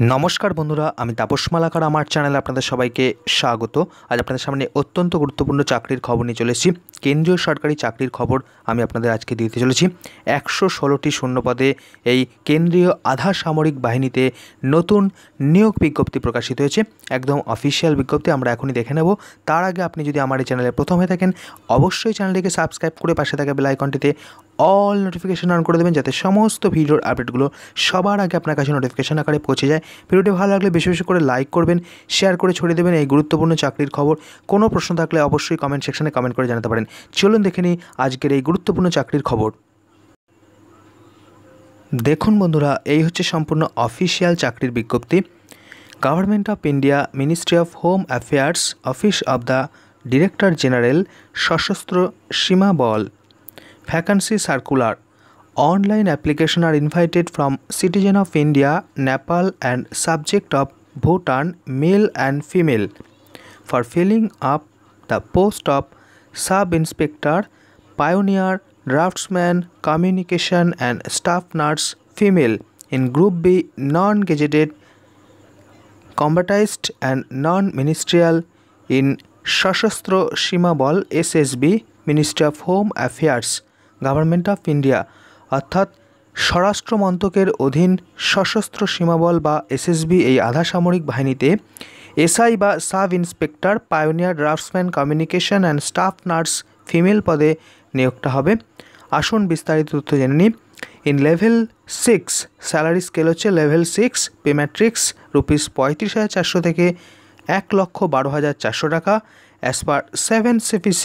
नमस्कार बंधुरा आमी तापस मालाकार आमार चैनेले आपनादेर सबाइके स्वागत। आज आपनादेर सामने अत्यंत गुरुत्वपूर्ण चाकरिर खबर निये चले एसेछि। केंद्रीय सरकारी चाकरिर खबर आमी आपनादेर आजके दिते चलेछि। 116टी शून्यपदे एई केंद्रीय आधा सामरिक बाहिनीते नतून नियोग विज्ञप्ति प्रकाशित हयेछे। एकदम अफिशियल विज्ञप्ति आमरा एखोनी देखे नेब। तार आगे आपनि यदि आमार चैनेले प्रथम हये थाकेन अवश्यई चैनेलटिके सबस्क्राइब करे पाशे थाका बेल आइकनटिते ऑल नोटिफिकेशन ऑन कर देवें जाते समस्त भिडियोर अपडेटगुलो सबार आगे आपनार काछे नोटिफिकेशन आकारे पौঁছে যায়। ভিডিওটি ভালো লাগলে বেশি বেশি করে লাইক করবেন, শেয়ার করে ছড়িয়ে দেবেন এই গুরুত্বপূর্ণ চাকরির খবর। কোনো প্রশ্ন থাকলে অবশ্যই কমেন্ট সেকশনে কমেন্ট করে জানাতে পারেন। চলুন দেখে নিই আজকের এই গুরুত্বপূর্ণ চাকরির খবর। দেখুন বন্ধুরা, এই হচ্ছে সম্পূর্ণ অফিসিয়াল চাকরির বিজ্ঞপ্তি। Government of India, ministry of home affairs, office of the director general, সশস্ত্র সীমা বল। Vacancy circular. Online application are invited from citizen of India, Nepal and subject of Bhutan, male and female, for filling up the post of sub-inspector, pioneer, draftsman, communication and staff nurse, female, in Group B, non-gazetted, combatist and non-ministerial, in Sashastro Sima Bal, SSB, Ministry of Home Affairs, government of India अर्थात स्वराष्ट्र मंत्रकेर अधीन सशस्त्र सीमाबल बा SSB এই আধা সামরিক বাহিনীতে SI বা sub inspector, pioneer, draughtsman, communication and staff nurse female পদে নিয়োগটা হবে। আসুন বিস্তারিত তথ্য জেনে নিই। ইন লেভেল 6 স্যালারি স্কেল হচ্ছে লেভেল 6, পে ম্যাট্রিক্স ₹35,400 থেকে 1,12,400 টাকা as per 7 CPC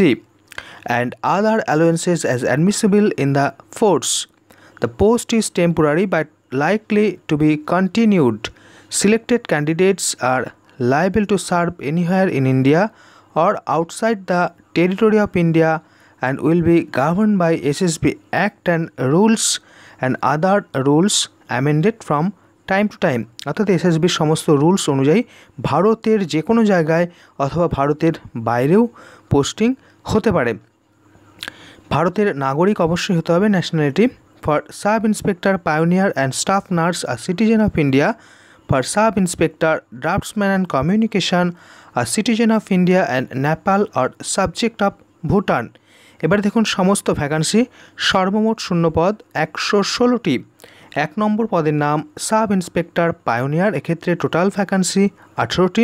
and other allowances as admissible in the force. The post is temporary but likely to be continued. Selected candidates are liable to serve anywhere in India or outside the territory of India and will be governed by SSB Act and rules and other rules amended from time to time. অর্থাৎ এসএসবির সমস্ত rules অনুযায়ী ভারতের যে কোনো জায়গায় অথবা ভারতের বাইরেও পোস্টিং হতে পারে। ভারতের নাগরিক অবশ্যই হতে হবে। Nationality for sub inspector, pioneer and staff nurse are citizen of India, for sub inspector, draftsman and communication are citizen of India and Nepal are subject of Bhutan. এবার দেখুন সমস্ত ভ্যাকান্সি। সর্বমোট শূন্যপদ 116টি। 1 নম্বর পদের নাম সাব ইন্সপেক্টর পায়োনিয়ার, এক্ষেত্রে টোটাল ভ্যাকান্সি 18টি।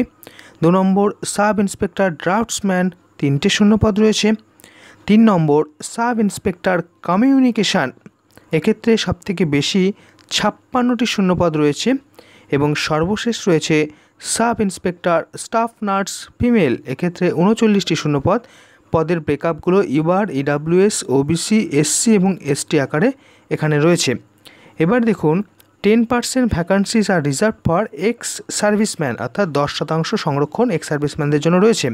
2 নম্বর sub inspector draughtsman, 3টে শূন্যপদ রয়েছে। 3 নম্বর সাব ইন্সপেক্টর কমিউনিকেশান, এক্ষেত্রে সবথেকে বেশি 56টি শূন্যপদ রয়েছে। এবং সর্বশেষ রয়েছে sub inspector staff nurse female, এক্ষেত্রে 39টি শূন্যপদ। পদের ব্রেকআপগুলো ইউআর, ইডাব্লিউএস, ওবিসি, এসসি এবং এসটি আকারে এখানে রয়েছে। এবার দেখুন 10% vacancies are reserve for ex serviceman, অর্থাৎ 10% সংরক্ষণ এক্স সার্ভিসম্যানদের জন্য রয়েছে।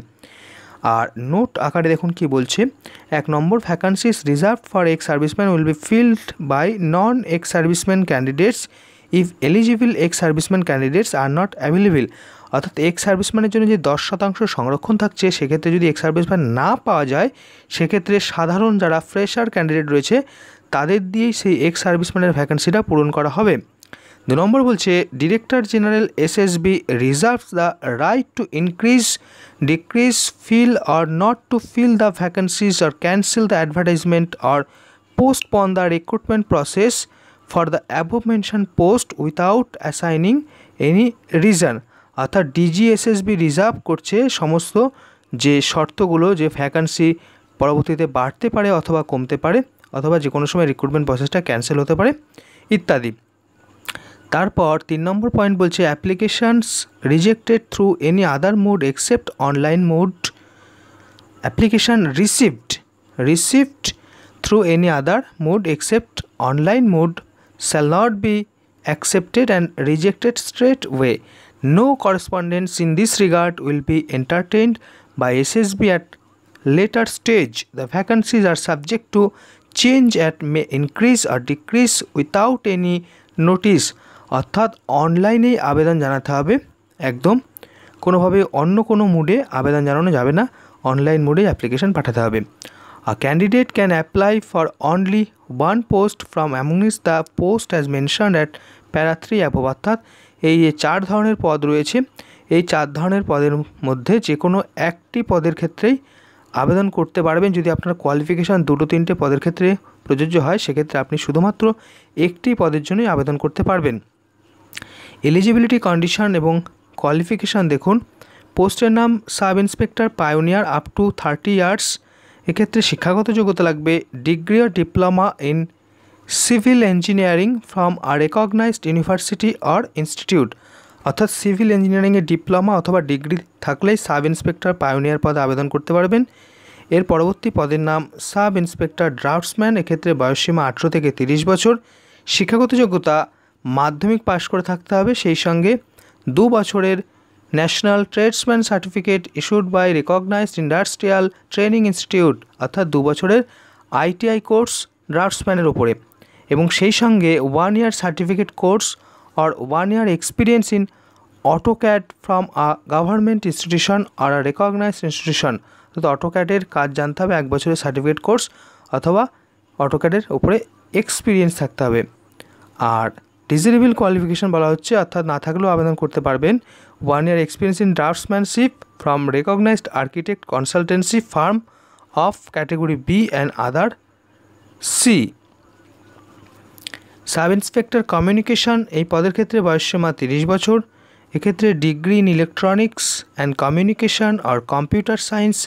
আর নোট আকারে দেখুন কি বলছে। 1 number vacancies reserve for ex serviceman will be filled by non ex serviceman candidates if eligible ex serviceman candidates are not available. অর্থাৎ এক্স সার্ভিসম্যানের জন্য যে 10% সংরক্ষণ থাকছে, সেক্ষেত্রে যদি এক্স সার্ভিসম্যান না পাওয়া যায়, সেক্ষেত্রে সাধারণ যারা ফ্রেশার ক্যান্ডিডেট রয়েছে তাদের দিয়েই সেই এক্স সার্ভিসম্যানের ভ্যাকান্সিটা পূরণ করা হবে। 2 নম্বর বলছে director general SSB reserves the right to increase, decrease, fill or not to fill the vacancies or cancel the advertisement or postpone the recruitment process for the above mention post without assigning any reason. অর্থাৎ DGSSB reserve করছে সমস্ত যে শর্তগুলো, যে vacancy পরবর্তীতে বাড়তে পারে অথবা কমতে পারে, অথবা যে কোনো সময় রিক্রুটমেন্ট প্রসেসটা ক্যান্সেল হতে পারে ইত্যাদি। তারপর 3 নম্বর পয়েন্ট বলছে applications rejected through any other mode except online mode, application received through any other mode except online mode shall not be accepted and rejected straight away. No correspondence in this regard will be entertained by SSB at later stage. The vacancies are subject to change and may increase or decrease without any notice. অর্থাৎ অনলাইনেই আবেদন জানাতে হবে, একদম কোনোভাবে অন্য কোনো মোডে আবেদন জানানো যাবে না, অনলাইন মোডে অ্যাপ্লিকেশন পাঠাতে হবে। A candidate can apply for only one post from amongst the posts as mentioned at প্যারা 3 অ্যাবোভ, অর্থাৎ এই যে 4 ধরনের পদ রয়েছে, এই 4 ধরনের পদের মধ্যে যে কোনো একটি পদের ক্ষেত্রেই আবেদন করতে পারবেন। যদি আপনার কোয়ালিফিকেশান 2-3টে পদের ক্ষেত্রে প্রযোজ্য হয়, সেক্ষেত্রে আপনি শুধুমাত্র একটি পদের জন্যই আবেদন করতে পারবেন। এলিজিবিলিটি কন্ডিশন এবং কোয়ালিফিকেশান দেখুন। পোস্টের নাম sub inspector pioneer up to 30 years. এক্ষেত্রে শিক্ষাগত যোগ্যতা লাগবে degree or diploma in civil engineering from a recognised university or institute, অর্থাৎ সিভিল ইঞ্জিনিয়ারিংয়ে ডিপ্লোমা অথবা ডিগ্রি থাকলেই সাব ইন্সপেক্টর পায়োনিয়ার পদে আবেদন করতে পারবেন। এর পরবর্তী পদের নাম সাব ইন্সপেক্টর ড্রাফটসম্যান। এক্ষেত্রে বয়সসীমা 18 থেকে 30 বছর। শিক্ষাগত যোগ্যতা মাধ্যমিক পাশ করে থাকতে হবে, সেই সঙ্গে 2 বছরের national tradesman certificate issued by recognised industrial training institute, অর্থাৎ 2 বছরের ITI কোর্স ড্রাফটসম্যানের ওপরে, এবং সেই সঙ্গে 1 year certificate course or 1 year experience in AutoCAD from a government institution or a recognized institution। তো AutoCAD-এর কাজ জানতে হবে, 1 বছরের সার্টিফিকেট কোর্স অথবা AutoCAD-এর উপরে এক্সপিরিয়েন্স থাকতে হবে। আর ডিজারেবল কোয়ালিফিকেশান বলা হচ্ছে, অর্থাৎ না থাকলেও আবেদন করতে পারবেন 1 year experience in draftsmanship from recognised architect consultancy firm of category B and other C. Sub inspector communication, এই পদের ক্ষেত্রে বয়সসীমা 30 বছর। এক্ষেত্রে degree in electronics and communication or computer science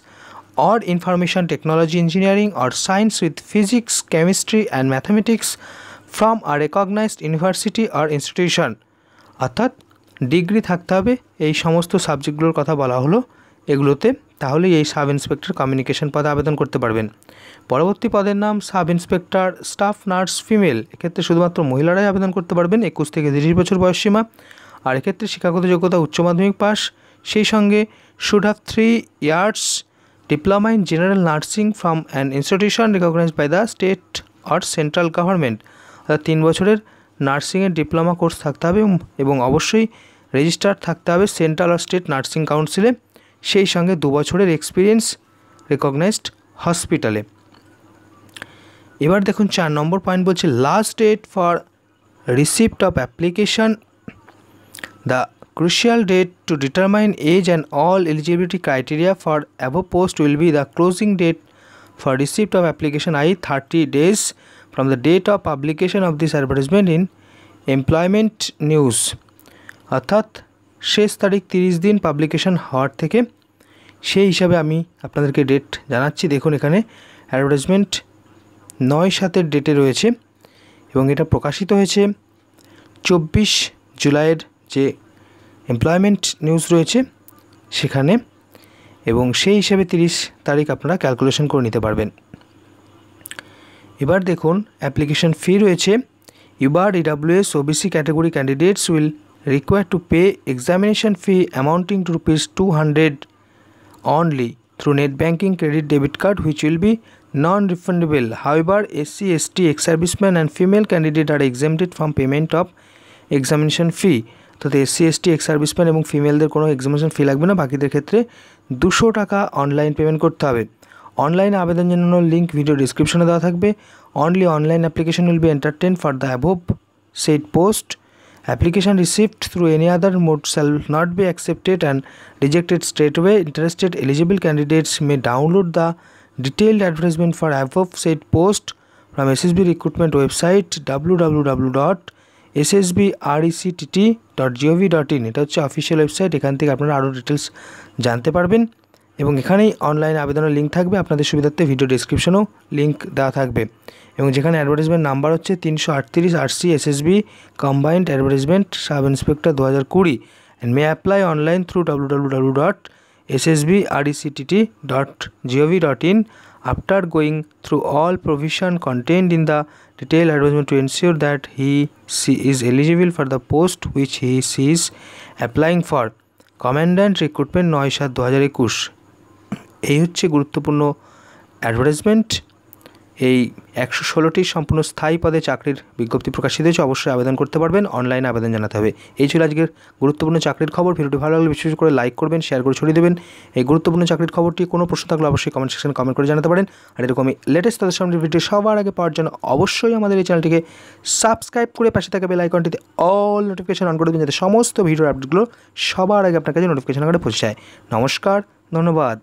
or information technology engineering or science with physics chemistry and mathematics from a recognised university or institution, অর্থাৎ degree থাকতে হবে এই সমস্ত সাবজেক্টগুলোর কথা বলা হলো এগুলোতে, তাহলেই এই সাব ইন্সপেক্টর কমিউনিকেশন পদে আবেদন করতে পারবেন। পরবর্তী পদের নাম sub inspector staff nurse female. এক্ষেত্রে শুধুমাত্র মহিলারাই আবেদন করতে পারবেন, 21 থেকে 30 বছর বয়সসীমা। আর এক্ষেত্রে শিক্ষাগত যোগ্যতা উচ্চ মাধ্যমিক পাস, সেই সঙ্গে should have 3 years diploma in general nursing from an institution recognised by the state or central government, অর্থাৎ 3 বছরের নার্সিংয়ের ডিপ্লোমা কোর্স থাকতে হবে এবং অবশ্যই রেজিস্টার থাকতে হবে সেন্ট্রাল আর স্টেট নার্সিং কাউন্সিলে, সেই সঙ্গে 2 বছরের এক্সপিরিয়েন্স রেকগনাইজড হসপিটালে। এবার দেখুন 4 নম্বর পয়েন্ট বলছে last date for receipt of application, the crucial date to determine age and all eligibility criteria for above post will be the closing date for receipt of application, i.e. 30 days from the date of publication of this advertisement in employment news, অর্থাৎ শেষ তারিখ 30 দিন publication হওয়ার থেকে, সেই হিসাবে আমি আপনাদেরকে ডেট জানাচ্ছি। দেখুন এখানে অ্যাডভার্টাইজমেন্ট 9/7 ডেটে রয়েছে এবং এটা প্রকাশিত হয়েছে 24 জুলাইয়ের যে এমপ্লয়মেন্ট নিউজ রয়েছে সেখানে, এবং সেই হিসেবে 30 তারিখ আপনারা ক্যালকুলেশন করে নিতে পারবেন। এবার দেখুন অ্যাপ্লিকেশন ফি রয়েছে। UBAR EWS OBC category candidates will require to pay examination fee amounting to ₹200 only through net banking credit debit card, which will be non-refundable. However, SC, ST, ex-servicemen and female candidate are exempted from payment of examination fee। তো SC, ST, ex-servicemen এবং ফিমেলদের কোনো examination ফি লাগবে না, বাকিদের ক্ষেত্রে 200 টাকা online payment করতে হবে। অনলাইনে আবেদন জানানোর লিঙ্ক ভিডিও ডিসক্রিপশনে দেওয়া থাকবে। Only online application will be entertained for the above said post. Application received through any other mode shall not be accepted and rejected straightaway. Interested eligible candidates may download the detailed advertisement for above said post from SSB recruitment website www.ssbrectt.gov.in। এটা হচ্ছে official website, এখান থেকে আপনারা আরও details জানতে পারবেন এবং এখানেই অনলাইন আবেদনের লিঙ্ক থাকবে। আপনাদের সুবিধার্থে ভিডিও ডিসক্রিপশনেও লিঙ্ক দেওয়া থাকবে এবং যেখানে অ্যাডভার্টাইজমেন্ট নাম্বার হচ্ছে 338 RC SSB combined advertisement sub inspector 2020 and may apply online through www.ssbrectt.gov.in after going through all provision contained in the detailed advertisement to ensure that he/she is eligible for the post which he/she is applying for। Commandant recruitment 9/7/2021। এই হচ্ছে গুরুত্বপূর্ণ advertisement এই 116টি সম্পূর্ণ স্থায়ী পদে চাকরির বিজ্ঞপ্তি প্রকাশিত হয়েছে। অবশ্যই আবেদন করতে পারবেন, অনলাইনে আবেদন জানাতে হবে। এই ছিল আজকের গুরুত্বপূর্ণ চাকরির খবর। ভিডিওটি ভালো লাগলে বিশেষ করে লাইক করবেন, শেয়ার করে ছড়িয়ে দেবেন। এই গুরুত্বপূর্ণ চাকরির খবরটি কোনো প্রশ্ন থাকলে অবশ্যই কমেন্ট সেকশনে কমেন্ট করে জানাতে পারেন। আর এরকমই লেটেস্ট তাদের সামনে ভিডিও সবার আগে পাওয়ার জন্য অবশ্যই আমাদের এই চ্যানেলটিকে সাবস্ক্রাইব করে পাশে থাকা বেল আইকনটিতে অল নোটিফিকেশন অন করে দেবেন, যাতে সমস্ত ভিডিওর আপডেটগুলো সবার আগে আপনার কাছে নোটিফিকেশন আকারে পৌঁছে যায়। নমস্কার, ধন্যবাদ।